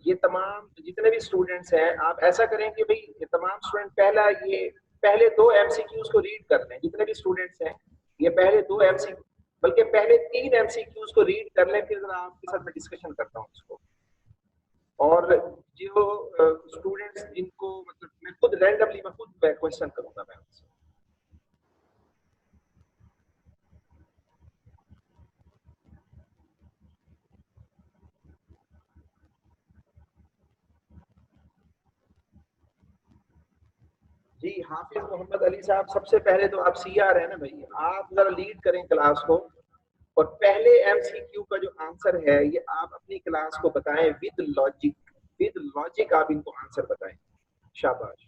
ये तमाम जितने भी स्टूडेंट्स हैं, आप ऐसा करें कि भाई ये तमाम स्टूडेंट पहले 2 एमसीक्यूज को रीड कर लें। जितने भी स्टूडेंट्स हैं ये पहले 2 एमसीक्यू, बल्कि पहले 3 एमसीक्यूज को रीड कर लें, फिर जरा आपके साथ मैं डिस्कशन करता हूँ इसको। और जो स्टूडेंट्स जिनको मतलब मैं खुद रैंडमली मैं खुद क्वेश्चन करूंगा मैं उनसे। जी हाफिज मोहम्मद अली साहब, सबसे पहले तो आप सीआर हैं ना भाई, आप जरा लीड करें क्लास को, और पहले एमसीक्यू का जो आंसर है ये आप अपनी क्लास को बताएं विद लॉजिक। विद लॉजिक आप इनको आंसर बताएं। शाबाश।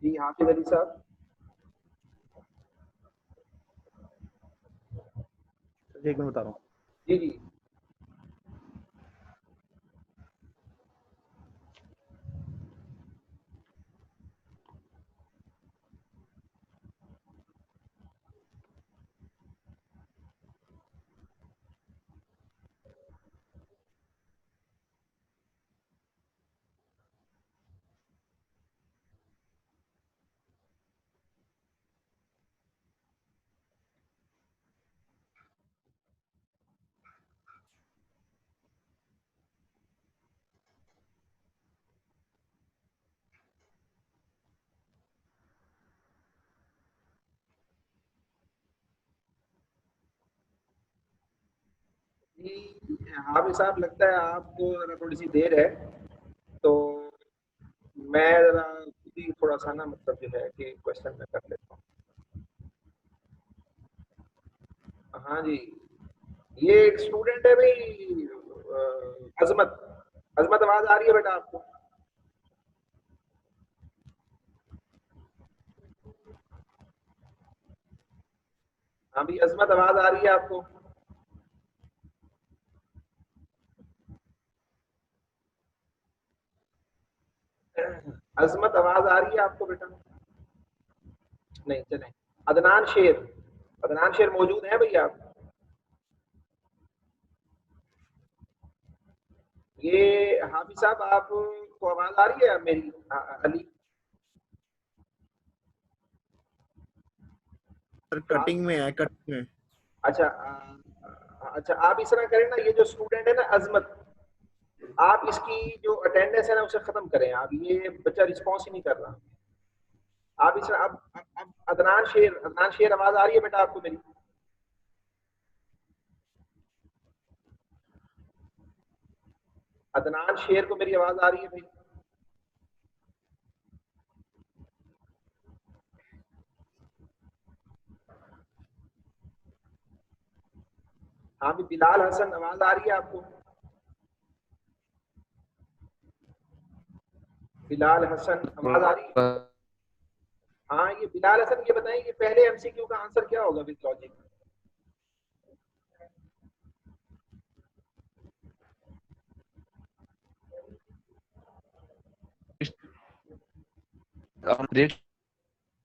जी हाफिज अली साहब। एक मिनट बता रहा हूँ। जी जी। हाफिज साहब, लगता है आपको थोड़ी सी देर है, तो मैं जरा खुद ही थोड़ा सा ना मतलब जो है कि क्वेश्चन में कर लेता हूँ। हाँ जी, ये एक स्टूडेंट है भाई, अजमत। अजमत, आवाज आ रही है बेटा आपको? हाँ भाई अजमत, आवाज आ रही है आपको? अजमत, आवाज आ रही है आपको बेटा? नहीं, चले। अदनान शेर, अदनान शेर मौजूद है भैया आप? ये हाफिज साहब, आपको आवाज आ रही है मेरी? अली कटिंग में है, कटिंग में। अच्छा अच्छा, आप इस तरह करें ना, ये जो स्टूडेंट है ना अजमत, आप इसकी जो अटेंडेंस है ना उसे खत्म करें। आप, ये बच्चा रिस्पॉन्स ही नहीं कर रहा। आप इस तरह अब अदनान शेर, अदनान शेर, आवाज आ रही है बेटा आपको मेरी? अदनान शेर को मेरी आवाज आ रही है भाई? हाँ भी बिलाल हसन, आवाज आ रही है आपको? बिलाल हसन, आवाज आ रही है? हाँ ये बिलाल हसन, ये बताएं कि पहले एमसीक्यू का आंसर क्या होगा विद लॉजिक?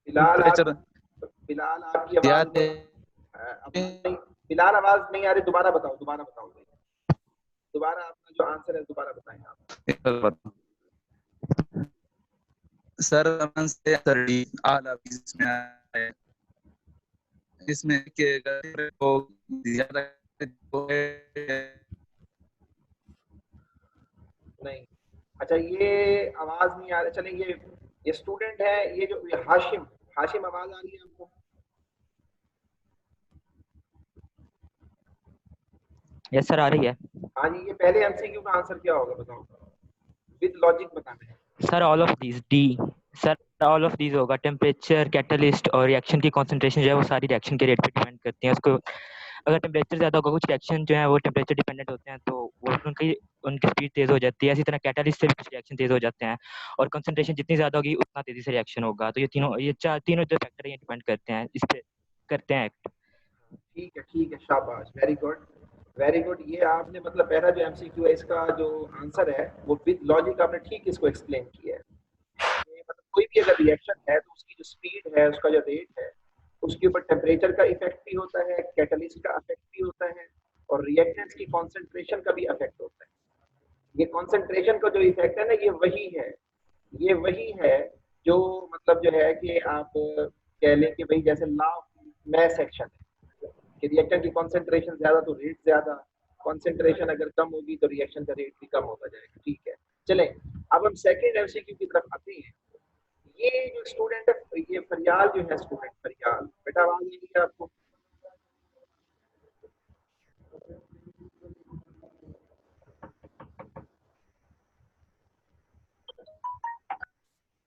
बिलाल आप, बिलाल आपकी आवाज नहीं, बिलाल आवाज नहीं आ रही, दोबारा बताओ, दोबारा बताओ, दोबारा आपका जो आंसर है दोबारा बताएं आप। सर से सर डी आला इसमें है, इसमें के को ज्यादा नहीं, अच्छा ये आवाज नहीं आ रही। चले, ये स्टूडेंट है, ये जो ये हाशिम, हाशिम आवाज आ रही है आपको? यस सर, आ रही है। हाँ जी, ये पहले एमसीक्यू का आंसर क्या होगा बताओ, विद लॉजिक बताना है। Sir all of these, D. Sir all of these होगा। टेम्परेचर, कैटलिस्ट और रिएक्शन की कंसंट्रेशन जो है वो सारी रिएक्शन के रेट पे डिपेंड करती है। उसको अगर टेम्परेचर ज़्यादा होगा, कुछ रिएक्शन जो है वो टेम्परेचर डिपेंडेंट होते हैं, तो वो उनकी स्पीड तेज़ हो जाती है। इसी तरह कैटलिस्ट से भी कुछ रिएक्शन तेज़ हो जाते हैं, और कंसंट्रेशन जितनी ज़्यादा होगी उतना तेज़ी से रिएक्शन होगा। तो तीनों जो फैक्टर ये डिपेंड करते हैं, इस पे करते हैं एक्ट। ठीक है, शाबाश, वेरी गुड, वेरी गुड। ये आपने मतलब पहला जो एमसीक्यू है इसका जो आंसर है वो विद लॉजिक आपने ठीक इसको एक्सप्लेन किया है। मतलब कोई भी अगर रिएक्शन है तो उसकी जो स्पीड है, उसका जो रेट है, उसके ऊपर टेम्परेचर का इफेक्ट भी होता है, कैटलिस्ट का इफेक्ट भी होता है, और रिएक्टेंट्स की कॉन्सेंट्रेशन का भी इफेक्ट होता है। ये कॉन्सेंट्रेशन का जो इफेक्ट है ना, ये वही है जो मतलब जो है कि आप कह लें कि भाई जैसे लॉ ऑफ मास एक्शन है कि रिएक्टेंट की कॉन्सेंट्रेशन ज्यादा तो रेट ज्यादा, कॉन्सेंट्रेशन अगर कम होगी तो रिएक्शन का रेट भी कम होता जाएगा। ठीक है, चलें अब हम सेकेंड एमसीक्यू की तरफ आते हैं। ये जो स्टूडेंट है, ये फरियाल जो है, स्टूडेंट फरियाल, बेटा आवाज नहीं है आपको?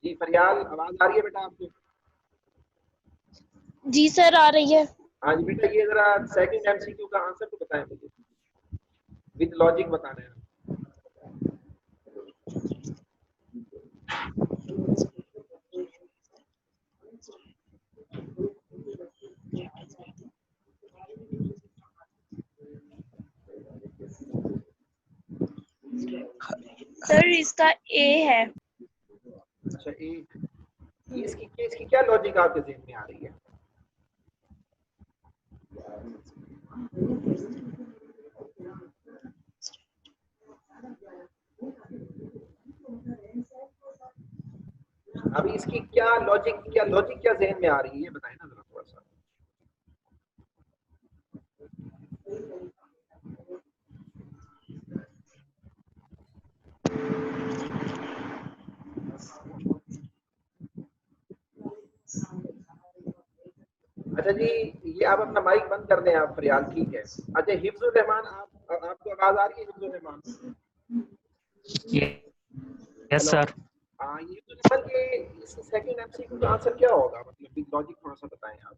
जी फरियाल, आवाज आ रही है बेटा आपको? जी सर आ रही है। हाँ जी बेटा, ये जरा सेकंड एमसीक्यू का आंसर तो बताएं मुझे, विद लॉजिक बताना है। सर इसका ए है। अच्छा ए, इसकी क्या लॉजिक आपके ज़हन में आ रही है? अभी इसकी क्या लॉजिक क्या ज़हन में आ रही है, ये बताएं ना जरा थोड़ा सा। अच्छा जी, ये आप अपना माइक बंद कर दें आप फरियाल, ठीक है। अच्छा हिफ्जुर रहमान, आपको आवाज आ रही है हिफ्जुर रहमान? Yes sir. हाँ, ये तो रहमान के इस सेकंड एमसीक्यू का आंसर क्या होगा, मतलब विद लॉजिक थोड़ा सा बताएं आप।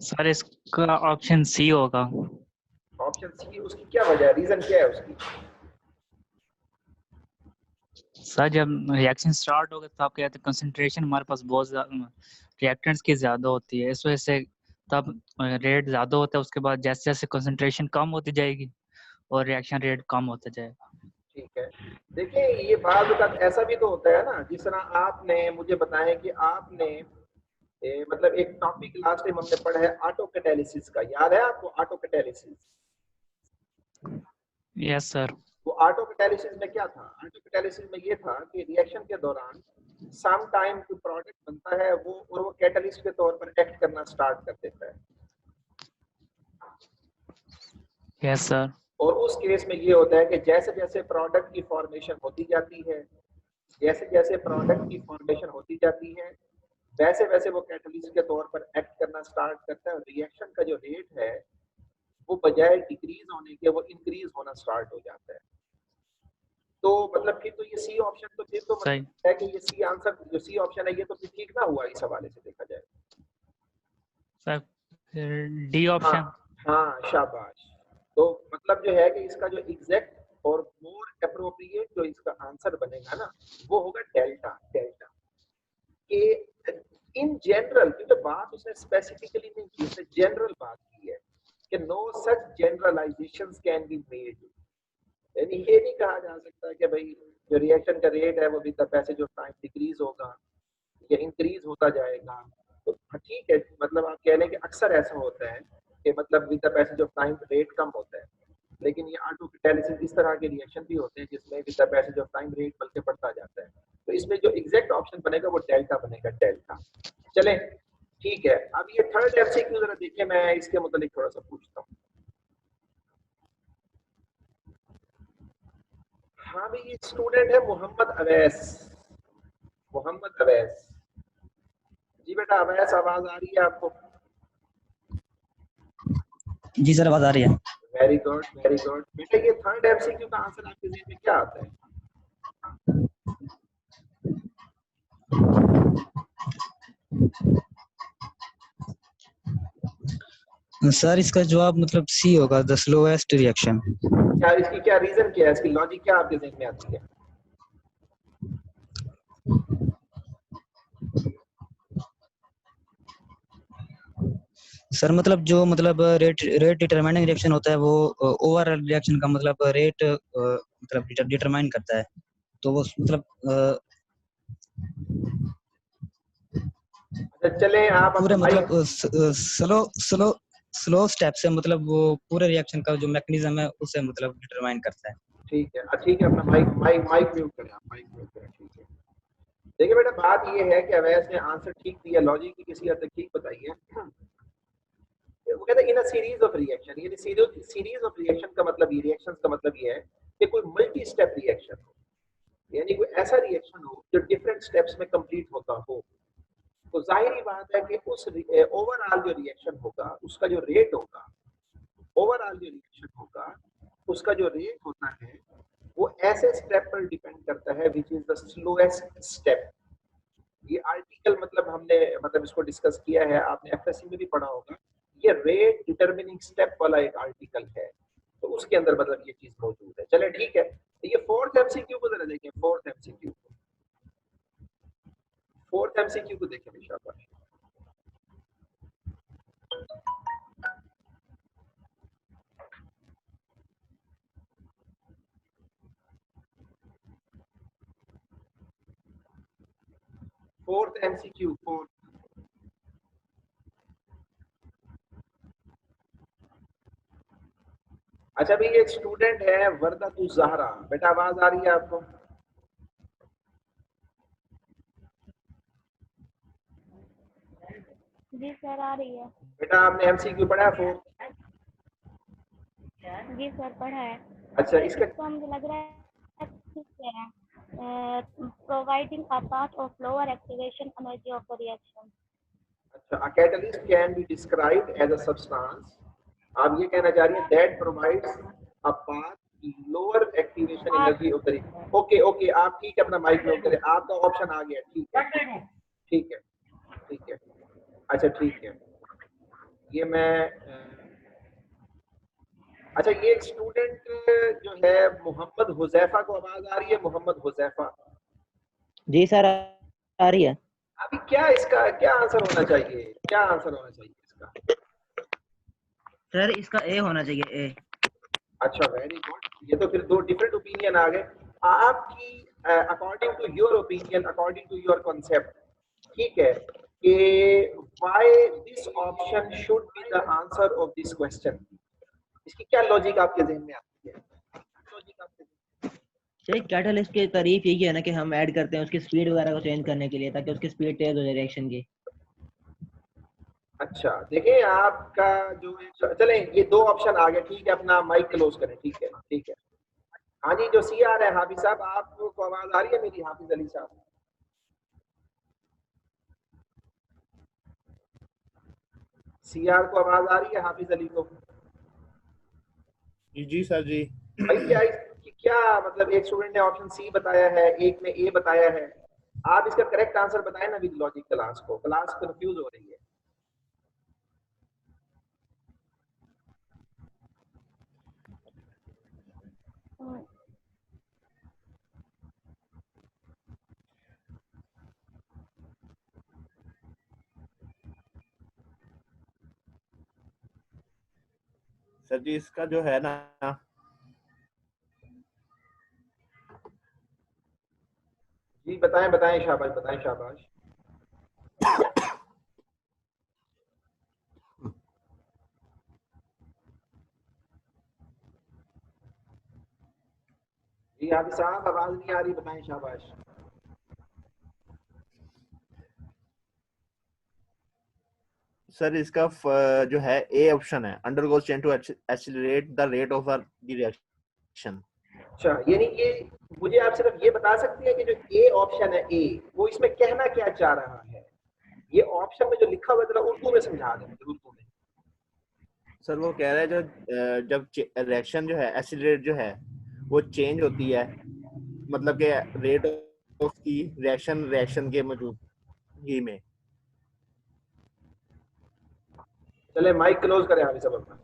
सर इसका ऑप्शन सी होगा। ऑप्शन सी, उसकी क्या वजह है, रीजन क्या है उसकी? सर जब रिएक्शन स्टार्ट होगा तो आप कहते हैं कंसंट्रेशन हमारे पास बहुत ज़्यादा रिएक्टेंट्स की ज़्यादा होती है, इस वजह से तब रेट ज़्यादा होता है। उसके बाद जैसे जैसे कंसंट्रेशन कम होती जाएगी और रिएक्शन रेट कम होता जाएगा। ठीक है, देखिए ये बात ऐसा भी तो होता है ना, जिस तरह आपने मुझे बताया कि आपने मतलब एक टॉपिक लास्ट टाइम हमने पढ़ा है ऑटो कैटालिसिस का, याद है आपको ऑटो कैटालिसिस? Yes sir. वो ऑटो कैटालिसिस में क्या था? ऑटो कैटालिसिस में ये था कि रिएक्शन के दौरान सम टाइम जो प्रोडक्ट बनता है वो कैटलिस्ट के तौर पर एक्ट करना स्टार्ट कर देता है। Yes sir. और उस केस में ये होता है कि जैसे जैसे प्रोडक्ट की फॉर्मेशन होती जाती है, वैसे वैसे वो कैटलिस्ट के तौर पर एक्ट करना स्टार्ट करता है, और रिएक्शन का जो रेट है वो बजाय डिक्रीज होने के वो इंक्रीज होना स्टार्ट हो जाता है। तो मतलब फिर तो ये सी ऑप्शन तो फिर तो मतलब है कि ये सी आंसर जो सी ऑप्शन है ये तो फिर ठीक ना हुआ इस हवाले से देखा जाए। सर फिर डी ऑप्शन। हाँ शाबाश। तो मतलब जो है कि इसका जो एग्जैक्ट और मोर अप्रोप्रिएट जो इसका आंसर बनेगा ना वो होगा डेल्टा। कि इन जनरल, क्योंकि बात उसने स्पेसिफिकली नहीं की, उसने जनरल बात की है कि no such generalisations can be made. यानी ये नहीं कहा जा सकता कि भाई जो रिएक्शन का रेट है वो with the passage of time decrease होगा या इंक्रीज होता जाएगा। तो ठीक है, मतलब आप कह लें कि अक्सर ऐसा होता है कि मतलब with the passage of time rate कम होता है, लेकिन ये ऑटो कैटालिसिस इस तरह के रिएक्शन भी होते हैं जिसमें with the passage of time rate बल्कि बढ़ता जाता है। तो इसमें जो एग्जैक्ट ऑप्शन बनेगा वो डेल्टा बनेगा, डेल्टा। चले ठीक है, अब ये थर्ड एमसीक्यू जरा देखिए, मैं इसके मुतालिक थोड़ा सा पूछता हूँ। हाँ भाई, ये स्टूडेंट है मोहम्मद अवैस। जी बेटा अवैस, आवाज आ रही है आपको? जी सर आवाज आ रही है। वेरी गुड बेटा, ये थर्ड एमसीक्यू का आंसर आपके ज़हन में क्या आता है? सर इसका जवाब मतलब सी होगा, द स्लोएस्ट रिएक्शन। क्या इसकी क्या रीजन क्या है, इसकी लॉजिक क्या आपके ज़हन में आती है? सर मतलब जो मतलब रेट डिटरमाइनिंग रिएक्शन होता है वो ओवरऑल रिएक्शन का मतलब रेट मतलब डिटरमाइन करता है। तो वो मतलब अच्छा चले आप पूरे अपना मतलब माइक स्लो स्लो स्लो स्टेप से मतलब वो पूरे रिएक्शन का जो मैकेनिज्म है उसे मतलब डिटरमाइन करता है। ठीक है ठीक है, अपना माइक माइक माइक म्यूट करें, आप माइक म्यूट करें, ठीक है। देखिए बेटा, बात ये है कि अवैस ने आंसर ठीक दिया, लॉजिक की किसी हद तक ठीक बताई है। वो कहता है इन अ सीरीज ऑफ रिएक्शन, यानी सीरीज ऑफ रिएक्शन का मतलब ये, रिएक्शंस का मतलब ये है कि कोई मल्टी स्टेप रिएक्शन हो, यानी कोई ऐसा रिएक्शन हो जो डिफरेंट स्टेप्स में कंप्लीट होता हो। तो जाहिर बात है कि उस ओवरऑल जो रिएक्शन होगा उसका जो रेट होगा, ओवरऑल जो रिएक्शन होगा उसका जो रेट होता है वो ऐसे स्टेप पर डिपेंड करता है which is the slowest step. ये आर्टिकल मतलब हमने मतलब इसको डिस्कस किया है, आपने एफएससी में भी पढ़ा होगा। ये रेट डिटरमिनिंग स्टेप वाला एक आर्टिकल है, तो उसके अंदर मतलब ये चीज मौजूद है। चले ठीक है, तो ये फोर्थ एमसीक्यू को जरा देखें, फोर्थ एमसीक्यू को, फोर्थ एमसीक्यू को देखें शाबाश। Fourth MCQ, fourth. अच्छा भाई, एक स्टूडेंट है वर्दा तू जहरा, बेटा आवाज आ रही है आपको? जी सर आ रही है। बेटा आपने एमसीक्यू पढ़ा है फोर्थ? जी सर पढ़ा है। अच्छा सर इसका इसका मुझे लग रहा है ठीक है, providing a path of lower activation energy of the reaction. अच्छा, a catalyst can be described as a substance, आप ये कहना चाह रही हैं that provides a path lower activation energy of the okay okay, आप ठीक है अपना माइक म्यूट करें, आपका ऑप्शन आ गया, ठीक है ठीक है ठीक है। अच्छा ठीक है, ये मैं अच्छा ये एक स्टूडेंट जो है मोहम्मद हुजैफा को आवाज आ रही है? मोहम्मद हुजैफा, जी सर आ रही है। अभी क्या इसका क्या आंसर होना चाहिए, क्या आंसर होना चाहिए इसका? सर इसका ए होना चाहिए, ए। अच्छा वेरी गुड, ये तो फिर दो डिफरेंट ओपिनियन आ गए आपकी। According to your opinion, according to your concept, ठीक है, कि why this option should be the answer of this question, इसकी क्या लॉजिक आपके जहन में आती है? लॉजिक आपके सर कैटलिस्ट की तारीफ यही है ना कि हम ऐड करते हैं उसकी स्पीड वगैरह को चेंज करने के लिए ताकि उसकी स्पीड तेज हो जाए रिएक्शन की। अच्छा देखिए आपका जो चले ये दो ऑप्शन आ गए, ठीक है, अपना माइक क्लोज करें, ठीक है ठीक है। हाँ जी, जो सी आर है हाफिज साहब, आपको आवाज आ रही है मेरी? हाफिज अली साहब, सी आर को आवाज आ रही है? हाफिज अली को? जी सर जी। भाई क्या क्या मतलब, एक स्टूडेंट ने ऑप्शन सी बताया है, एक ने ए बताया है, आप इसका करेक्ट आंसर बताएं ना विद लॉजिक। क्लास को, क्लास कंफ्यूज हो रही है। सर जी इसका जो है ना, जी बताएं बताएं शाबाश, बताएं शाबाश। जी हाफिज साहब आवाज नहीं आ रही, बताएं शाबाश। सर इसका जो है ए ऑप्शन है, undergoes change to accelerate the rate of the reaction. अच्छा यानी ये, मुझे आप सिर्फ ये बता सकते हैं कि जो ए ऑप्शन है, ए, वो इसमें कहना क्या चाह रहा है? ये ऑप्शन में जो लिखा हुआ है जरा उर्दू में समझा दें मुझे, उर्दू में। सर वो कह रहा है जो जब रिएक्शन जो है एक्सीलरेट जो है वो चेंज होती है, मतलब कि रेट ऑफ की रिएक्शन के मौजूदगी में। चले माइक क्लोज करें हाफिज साहब अपना।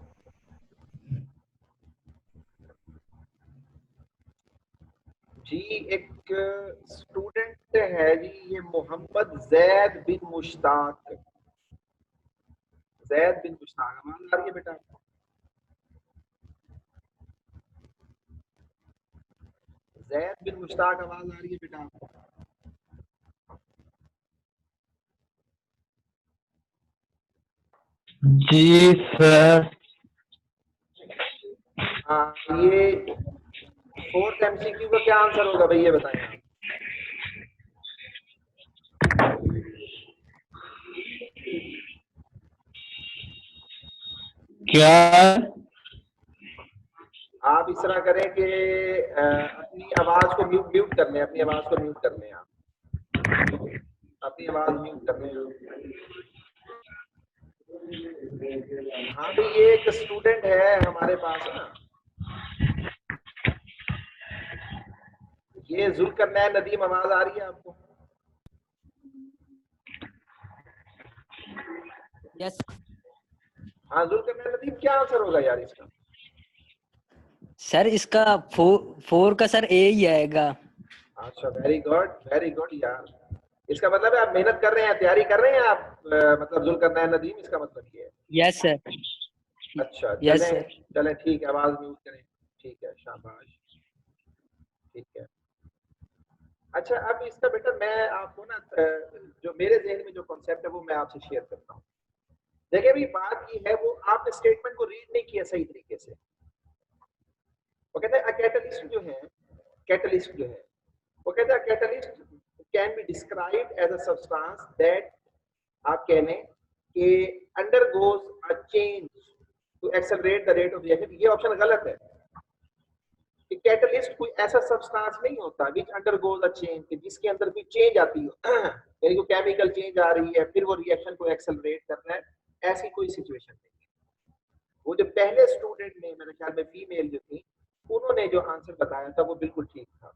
जी एक स्टूडेंट है जी, ये मोहम्मद जैद बिन मुश्ताक, जैद बिन मुश्ताक, आवाज आ रही है बेटा आपको? जैद बिन मुश्ताक, आवाज आ रही है बेटा आपको? जी सर। हाँ, ये 4th MCQ का क्या आंसर होगा भाई, ये बताएं आप। क्या? आप इस तरह करें कि अपनी आवाज को म्यूट कर लें, अपनी आवाज को म्यूट कर लें, आप अपनी आवाज म्यूट कर लें। हाँ भाई, ये एक स्टूडेंट है हमारे पास ना, ये जुल्करनैन नदीम, आवाज आ रही है आपको? यस हाँ, जुल्करनैन नदीम, क्या आंसर होगा यार इसका? सर, इसका 4 का सर ए ही आएगा। अच्छा, वेरी गुड यार। इसका मतलब है आप मेहनत कर रहे हैं, तैयारी कर रहे हैं आप, मतलब जुल्करनैन नदीम, इसका मतलब ये है। Yes sir. अच्छा, यस चलें सर। चलें, ठीक है, आवाज म्यूट करें। ठीक है, शाबाश, ठीक है। अच्छा, अब इसका बेटा मैं आपको ना जो मेरे जहन में जो कॉन्सेप्ट है वो मैं आपसे शेयर करता हूँ। देखिए अभी बात ये है, वो आपने स्टेटमेंट को रीड नहीं किया सही तरीके से। वो कहते हैं कैटलिस्ट जो है, कैटलिस्ट जो है, वो कहते हैं catalyst can be described as a substance that, आप कह लें कि undergoes a change to accelerate the rate of reaction. ये ऑप्शन गलत है कि कैटलिस्ट कोई ऐसा सब्सटेंस नहीं होता विच अंडरगोज अ चेंज, कि जिसके अंदर कोई चेंज आती हो यानी कोई केमिकल चेंज आ रही है फिर वो रिएक्शन को एक्सेलरेट कर रहा है, ऐसी कोई सिचुएशन नहीं है। वो जो पहले स्टूडेंट ने, मेरे ख्याल में फीमेल जो थी, उन्होंने जो आंसर बताया था वो बिल्कुल ठीक था।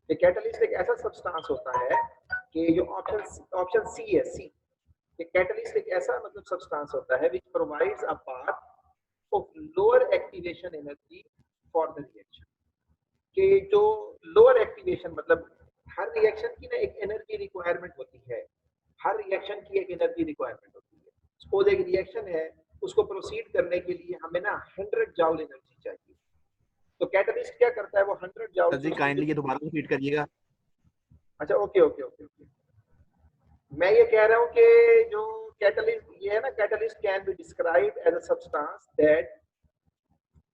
कि कैटलिस्ट एक ऐसा सब्सटेंस होता है कि जो ऑप्शन सी है, सी, कि कैटलिस्ट एक ऐसा मतलब सब्सटेंस होता है which provides a path of lower activation energy for the reaction. कि जो लोअर एक्टिवेशन, मतलब हर रिएक्शन की ना एक एनर्जी रिक्वायरमेंट होती है, हर रिएक्शन की एक एनर्जी रिक्वायरमेंट होती है। सपोज एक रिएक्शन है, उसको प्रोसीड करने के लिए हमें ना 100 जूल एनर्जी चाहिए, तो कैटलिस्ट क्या करता है, वो 100 जूल जी काइंडली ये दोबारा रिपीट करिएगा। अच्छा, ओके ओके ओके ओके। मैं ये कह रहा हूँ कि जो कैटलिस्ट ये है ना, catalyst can be described as a substance that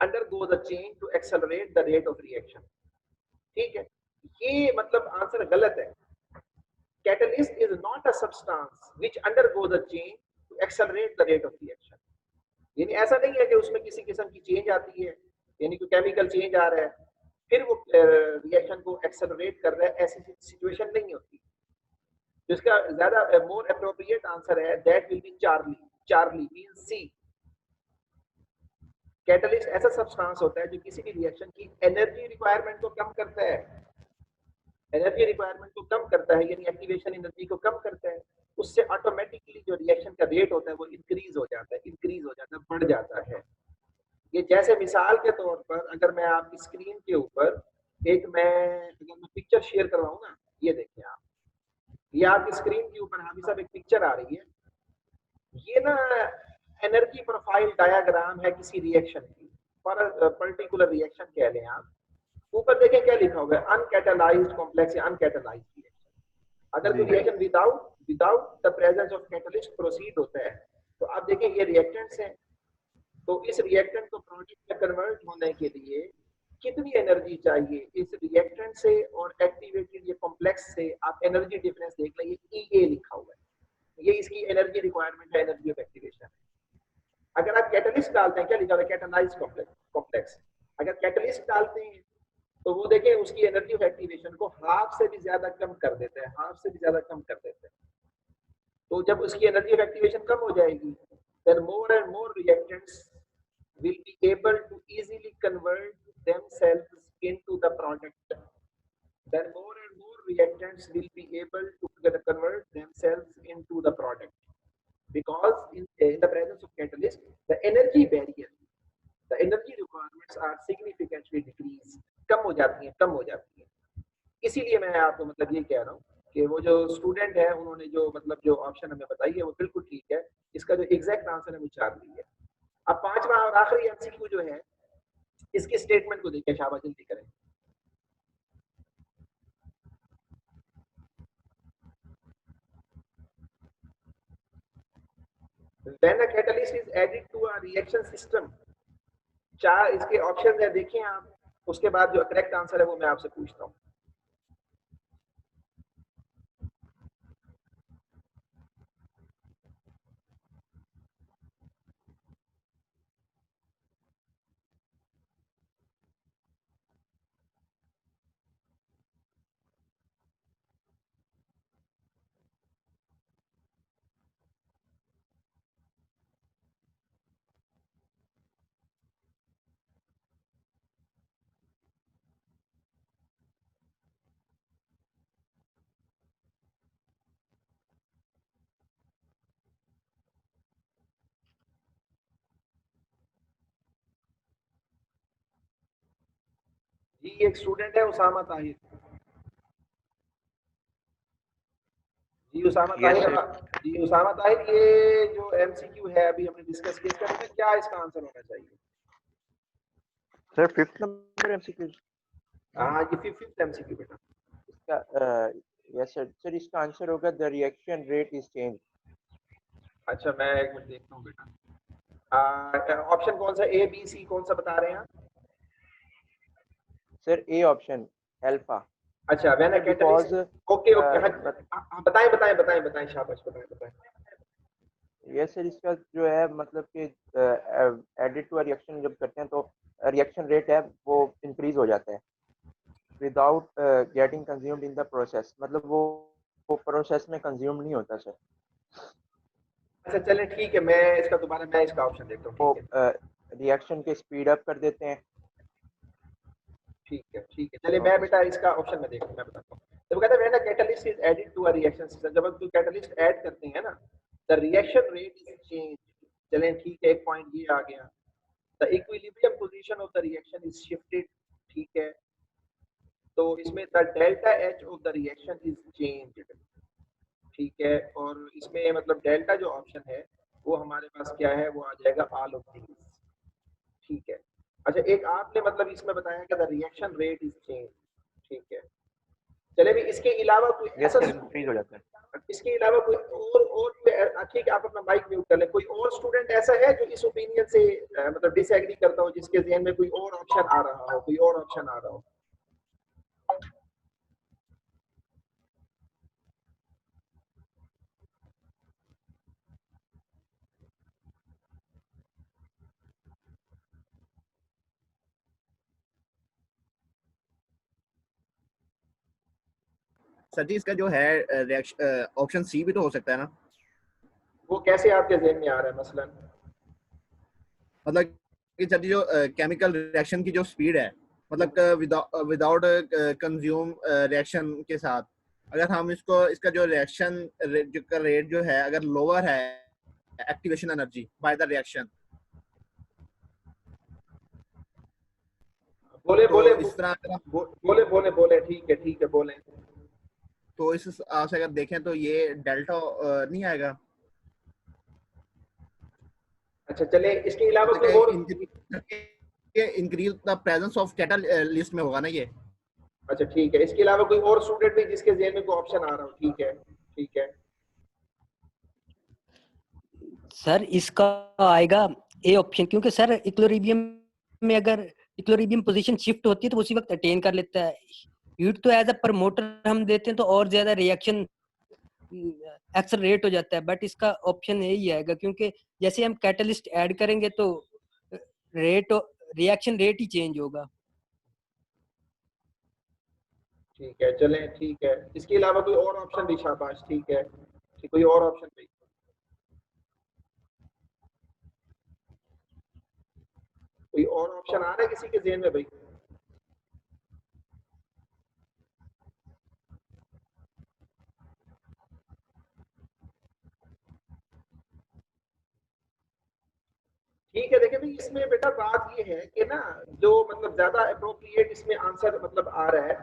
undergoes a change to accelerate the rate of reaction। ठीक है, ये मतलब आंसर गलत है। Catalyst is not a substance which undergoes a change to accelerate the rate of reaction। यानी ऐसा नहीं है कि उसमें किसी किस्म की चेंज आती है, यानी कोई केमिकल चेंज आ रहा है फिर वो रिएक्शन को एक्सेलरेट कर रहा है, ऐसी सिचुएशन नहीं होती। जिसका ज्यादा मोर अप्रोप्रिएट आंसर है that will be Charlie. Charlie means C. Catalyst ऐसा सब्सटेंस होता है जो किसी भी रिएक्शन की एनर्जी रिक्वायरमेंट को कम करता है, एनर्जी रिक्वायरमेंट को कम करता है, यानी एक्टिवेशन एनर्जी को कम करता है। उससे ऑटोमेटिकली जो रिएक्शन का रेट होता है वो इंक्रीज हो जाता है, इंक्रीज हो जाता है, बढ़ जाता है। ये जैसे मिसाल के तौर पर अगर मैं आपकी स्क्रीन के ऊपर अगर मैं पिक्चर शेयर करवाऊं ना, ये देखिए आप, ये आपकी स्क्रीन के ऊपर हाफिज साहब एक पिक्चर आ रही है। ये ना एनर्जी प्रोफाइल डायग्राम है किसी रिएक्शन की, फॉर पर्टिकुलर रिएक्शन कह लें आप। ऊपर देखें क्या लिखा हुआ है, अनकैटालाइज्ड कॉम्प्लेक्स या अनकैटालाइज्ड रिएक्शन। अगर कोई reaction without the presence of catalyst proceed होता है, तो आप देखें ये रिएक्टेंट्स हैं, तो इस रिएक्टेंट को प्रोडक्ट में कन्वर्ट होने के लिए कितनी एनर्जी चाहिए, इस रिएक्टेंट से और एक्टिवेटेड ये कॉम्प्लेक्स से आप एनर्जी डिफरेंस देख लें, ये EA लिखा हुआ है, ये इसकी एनर्जी रिक्वायरमेंट है, एनर्जी ऑफ एक्टिवेशन। अगर आप कैटलिस्ट डालते हैं, क्या लिखा हुआ है, कैटालाइज्ड कॉम्प्लेक्स। अगर कैटलिस्ट डालते हैं तो वो देखें उसकी एनर्जी ऑफ एक्टिवेशन को हाफ से भी ज्यादा कम कर देते हैं, हाफ से भी ज्यादा कम कर देते हैं। तो जब उसकी एनर्जी ऑफ एक्टिवेशन कम हो जाएगी, then more and more reactants will be able to easily convert themselves into the product। Then more and more reactants will be able to convert themselves into the product, because in the presence of catalyst, the energy barrier, the energy requirements are significantly decreased। कम हो जाती हैं। इसीलिए मैं आपको मतलब ये कह रहा हूँ कि वो जो स्टूडेंट है उन्होंने जो मतलब जो ऑप्शन हमें बताई है वो बिल्कुल ठीक है। इसका जो एग्जैक्ट आंसर है वो चार्ली है। अब पांचवा और आखिरी MCQ जो है, इसके स्टेटमेंट को देखिए, शाबाश जल्दी करें। When a catalyst is added to a reaction system, 4 इसके ऑप्शन है, देखें आप, उसके बाद जो करेक्ट आंसर है वो मैं आपसे पूछता हूँ। जी एक स्टूडेंट है उसामा ताहिर। जी उसामा ताहिर, जी उसामा ताहिर, ये जो एमसीक्यू है अभी हमने डिस्कस किया, इसका मतलब क्या इसका आंसर होना चाहिए? Sir 5th number MCQ. हाँ ये 5th एमसीक्यू बेटा। इसका यस सर इसका आंसर होगा the reaction rate is change. अच्छा मैं एक मिनट देखता हूँ बेटा। ऑप्शन कौन सा, ए बी सी कौन सा बता रहे हैं आप? Sir A option alpha. अच्छा when a catalyst, okay okay, हाँ बताएं बताएं बताएं बताएं, शाबाश बताएं बताएं। यस सर इसका जो है मतलब कि एडिड टू रिएक्शन जब करते हैं तो रिएक्शन रेट है वो इंक्रीज हो जाता है without getting consumed in the process, मतलब वो प्रोसेस में कंज्यूम नहीं होता सर। अच्छा चलें ठीक है, मैं इसका दोबारा मैं इसका ऑप्शन देखता हूँ। वो रिएक्शन के स्पीड अप कर देते हैं। ठीक है चलिए मैं बेटा इसका ऑप्शन में देखता हूँ, मैं बताता हूँ। तो कहते हैं when a catalyst is added to a reaction system, जब हम कोई कैटलिस्ट ऐड करते हैं ना, the reaction rate is change. चलें ठीक है, एक पॉइंट ये आ गया। The equilibrium position of the reaction is shifted, ठीक है। तो इसमें the delta H of the reaction is changed, ठीक है। और इसमें मतलब डेल्टा जो ऑप्शन है वो हमारे पास क्या है, वो आ जाएगा ऑल ऑफ दीस, ठीक है। अच्छा एक आपने मतलब इसमें बताया कि the reaction rate is change, ठीक है। चले भी इसके अलावा कोई ऐसा इंक्रीज हो जाता है, इसके अलावा कोई और ठीक है, आप अपना माइक म्यूट कर लें। कोई और स्टूडेंट ऐसा है जो इस ओपिनियन से मतलब डिसएग्री करता हो, जिसके ज़हन में कोई और ऑप्शन आ रहा हो, कोई और ऑप्शन आ रहा हो? सर जी इसका जो है ऑप्शन सी भी तो हो सकता है ना? वो कैसे आपके ज़हन में आ रहा है मसलन? मतलब कि सर जी जो केमिकल रिएक्शन की जो स्पीड है, मतलब विदाउट कंज्यूम रिएक्शन के साथ, अगर हम इसका जो रिएक्शन का रेट जो है अगर लोअर है activation energy by the reaction, बोले तो बोले इस तरह बोले बोले बोले ठीक है बोले। तो इस हिसाब से अगर देखें तो ये डेल्टा नहीं आएगा। अच्छा चले इसके अलावा कोई और increase the presence of catalyst में होगा ना ये। अच्छा ठीक है, इसके अलावा कोई और स्टूडेंट भी जिसके ज़हन में कोई ऑप्शन आ रहा हो? ठीक है सर इसका आएगा ए ऑप्शन, क्योंकि सर इक्विलिब्रियम में अगर इक्विलिब्रियम पोजीशन शिफ्ट होती है तो उसी वक्त अटेन कर लेता है। हीट तो एज अ प्रमोटर हम देते हैं तो और ज्यादा रिएक्शन एक्सेलरेट हो जाता है, बट इसका ऑप्शन यही आएगा क्योंकि जैसे हम कैटलिस्ट ऐड करेंगे तो रेट रिएक्शन रेट ही चेंज होगा। ठीक है चलें ठीक है, इसके अलावा कोई और ऑप्शन भी? शाबाश ठीक है, कोई और ऑप्शन भी? कोई और ऑप्शन आ रहा है किसी के ज़हन में भाई? ठीक है, देखिए भाई इसमें बेटा बात ये है कि ना जो मतलब ज्यादा अप्रोप्रिएट इसमें आंसर मतलब आ रहा है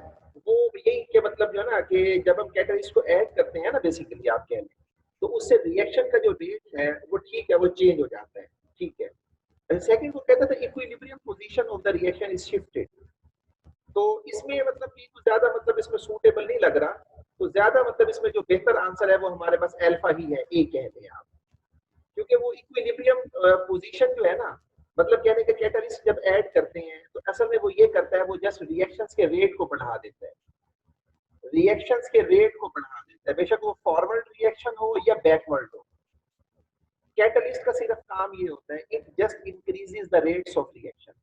वो यही कि मतलब जो है ना कि जब हम कैटलिस्ट को ऐड करते हैं ना, बेसिकली आप कह लें, तो उससे रिएक्शन का जो रेट है वो ठीक है वो चेंज हो जाता है, ठीक है। सेकंड वो कहता था equilibrium position of the reaction is shifted, तो इसमें मतलब कि कुछ ज्यादा मतलब इसमें सूटेबल नहीं लग रहा। तो ज्यादा मतलब इसमें जो बेहतर आंसर है वो हमारे पास अल्फा ही है, ए कह दें आप। क्योंकि वो इक्विलिब्रियम पोजीशन जो है ना, मतलब कहने का कैटलिस्ट जब ऐड करते हैं तो असल में वो ये करता है, वो जस्ट रिएक्शंस के रेट को बढ़ा देता है, रिएक्शंस के रेट को बढ़ा देता है, बेशक वो फॉरवर्ड रिएक्शन हो या बैकवर्ड हो। कैटलिस्ट का सिर्फ काम ये होता है, it just increases the rates of reaction.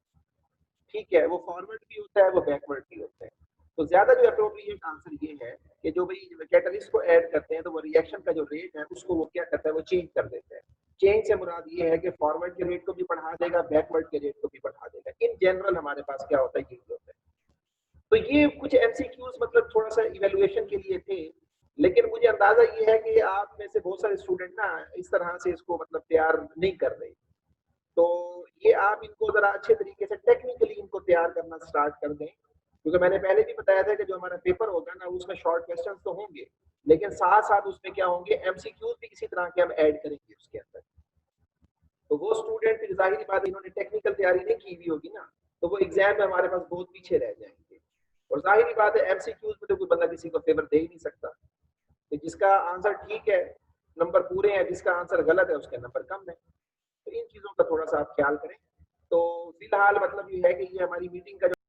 ठीक है, वो फॉरवर्ड भी होता है, वो बैकवर्ड भी होता है। तो ज्यादा जो अप्रोप्रिएट आंसर ये है कि जो भाई कैटलिस्ट को ऐड करते हैं तो वो रिएक्शन का जो रेट है उसको वो क्या करता है, वो चेंज कर देता है। चेंज से मुराद ये है कि फॉरवर्ड के रेट को भी बढ़ा देगा, बैकवर्ड के रेट को भी बढ़ा देगा। इन जनरल हमारे पास क्या होता है, ये होता है। तो ये कुछ एमसीक्यूज मतलब थोड़ा सा इवैल्यूएशन के लिए थे, लेकिन मुझे अंदाजा ये है कि आप में से बहुत सारे स्टूडेंट ना इस तरह से इसको मतलब तैयार नहीं कर रहे। तो ये आप इनको जरा अच्छे तरीके से टेक्निकली इनको तैयार करना स्टार्ट कर दें, क्योंकि मैंने पहले भी बताया था कि जो हमारा पेपर होगा ना उसमें शॉर्ट क्वेश्चंस तो होंगे, लेकिन साथ साथ उसमें क्या होंगे, एमसीक्यूज भी इसी तरह के हम ऐड करेंगे उसके अंदर। तो वो स्टूडेंट फिर जाहिर बात इन्होंने टेक्निकल तैयारी नहीं की हुई होगी ना, तो वो एग्जाम में हमारे पास बहुत पीछे रह जाएंगे। और जाहिर बात है एमसीक्यूज में तो कोई बंदा किसी को फेवर दे ही नहीं सकता। तो जिसका आंसर ठीक है नंबर पूरे हैं, जिसका आंसर गलत है उसके नंबर कम है। तो इन चीजों का थोड़ा सा आप ख्याल करें। तो फिलहाल मतलब ये है कि ये हमारी मीटिंग का